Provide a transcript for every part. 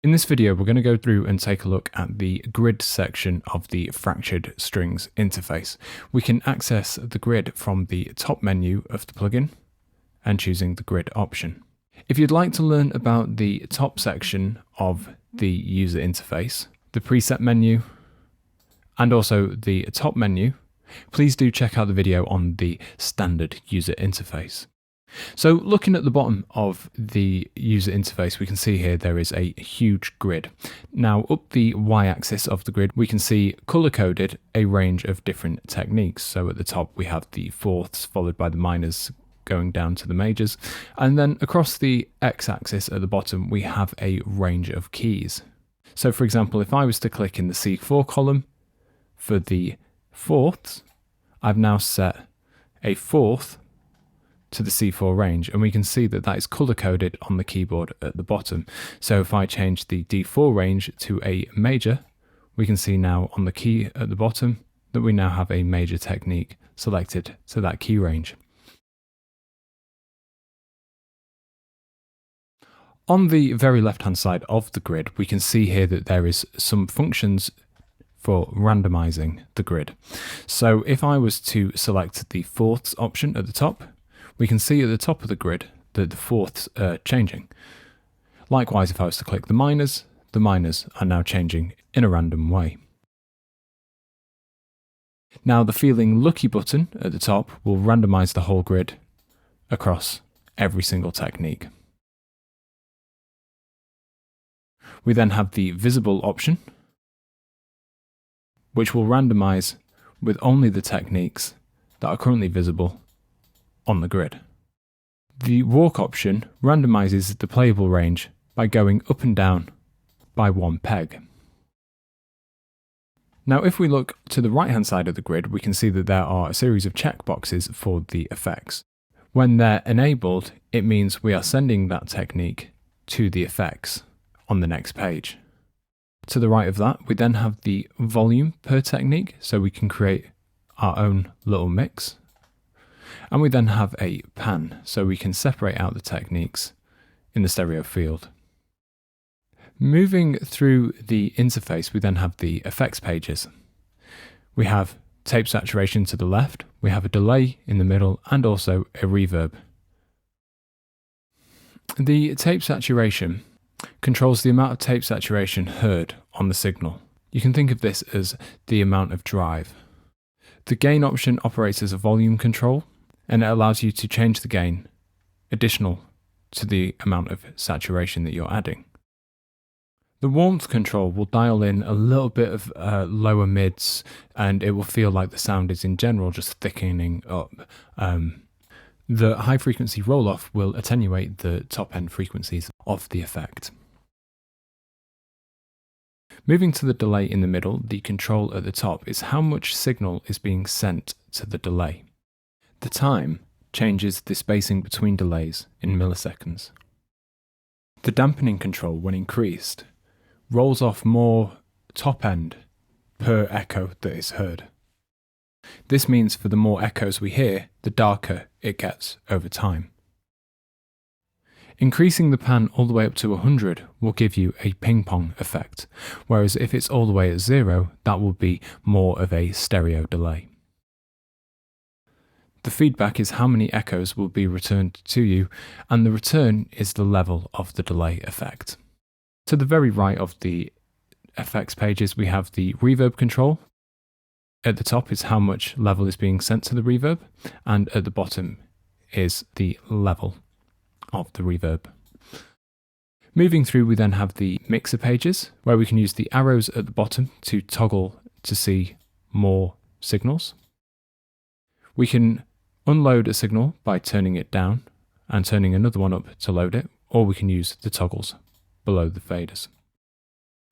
In this video, we're going to go through and take a look at the grid section of the fractured strings interface. We can access the grid from the top menu of the plugin and choosing the grid option. If you'd like to learn about the top section of the user interface, the preset menu, and also the top menu, please do check out the video on the standard user interface. So looking at the bottom of the user interface, we can see here there is a huge grid. Now up the y-axis of the grid, we can see color-coded a range of different techniques. So at the top we have the fourths followed by the minors going down to the majors. And then across the x-axis at the bottom, we have a range of keys. So for example, if I was to click in the C4 column for the fourths, I've now set a fourth to the C4 range, and we can see that that is color-coded on the keyboard at the bottom. So if I change the D4 range to a major, we can see now on the key at the bottom that we now have a major technique selected to that key range. On the very left-hand side of the grid, we can see here that there is some functions for randomizing the grid. So if I was to select the fourths option at the top, we can see at the top of the grid that the fourths are changing. Likewise, if I was to click the minors are now changing in a random way. Now the Feeling Lucky button at the top will randomize the whole grid across every single technique. We then have the Visible option, which will randomize with only the techniques that are currently visible on the grid. The Walk option randomizes the playable range by going up and down by one peg. Now if we look to the right hand side of the grid, we can see that there are a series of checkboxes for the effects. When they're enabled, it means we are sending that technique to the effects on the next page. To the right of that, we then have the volume per technique, so we can create our own little mix. And we then have a pan, so we can separate out the techniques in the stereo field. Moving through the interface, we then have the effects pages. We have tape saturation to the left, we have a delay in the middle, and also a reverb. The tape saturation controls the amount of tape saturation heard on the signal. You can think of this as the amount of drive. The gain option operates as a volume control, and it allows you to change the gain additional to the amount of saturation that you're adding. The warmth control will dial in a little bit of lower mids, and it will feel like the sound is in general just thickening up. The high frequency roll-off will attenuate the top end frequencies of the effect. Moving to the delay in the middle, the control at the top is how much signal is being sent to the delay. The time changes the spacing between delays in milliseconds. The dampening control, when increased, rolls off more top end per echo that is heard. This means for the more echoes we hear, the darker it gets over time. Increasing the pan all the way up to 100 will give you a ping pong effect, whereas if it's all the way at 0, that will be more of a stereo delay. The feedback is how many echoes will be returned to you, and the return is the level of the delay effect. To the very right of the effects pages, we have the reverb control. At the top is how much level is being sent to the reverb, and at the bottom is the level of the reverb. Moving through, we then have the mixer pages, where we can use the arrows at the bottom to toggle to see more signals. We can unload a signal by turning it down and turning another one up to load it, or we can use the toggles below the faders.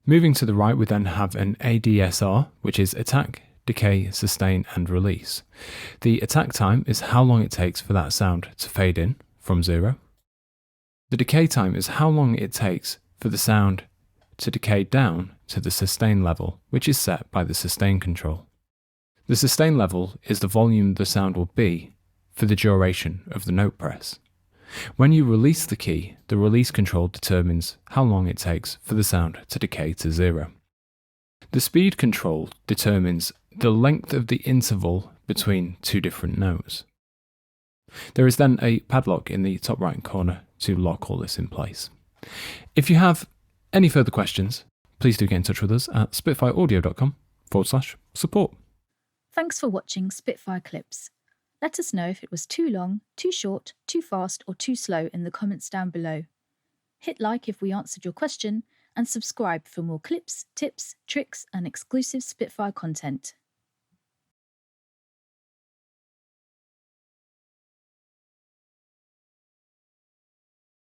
Moving to the right, we then have an ADSR, which is attack, decay, sustain, and release. The attack time is how long it takes for that sound to fade in from 0. The decay time is how long it takes for the sound to decay down to the sustain level, which is set by the sustain control. The sustain level is the volume the sound will be for the duration of the note press. When you release the key, the release control determines how long it takes for the sound to decay to 0. The speed control determines the length of the interval between two different notes. There is then a padlock in the top right corner to lock all this in place. If you have any further questions, please do get in touch with us at spitfireaudio.com/support. Thanks for watching Spitfire Clips. Let us know if it was too long, too short, too fast, or too slow in the comments down below. Hit like if we answered your question, and subscribe for more clips, tips, tricks, and exclusive Spitfire content.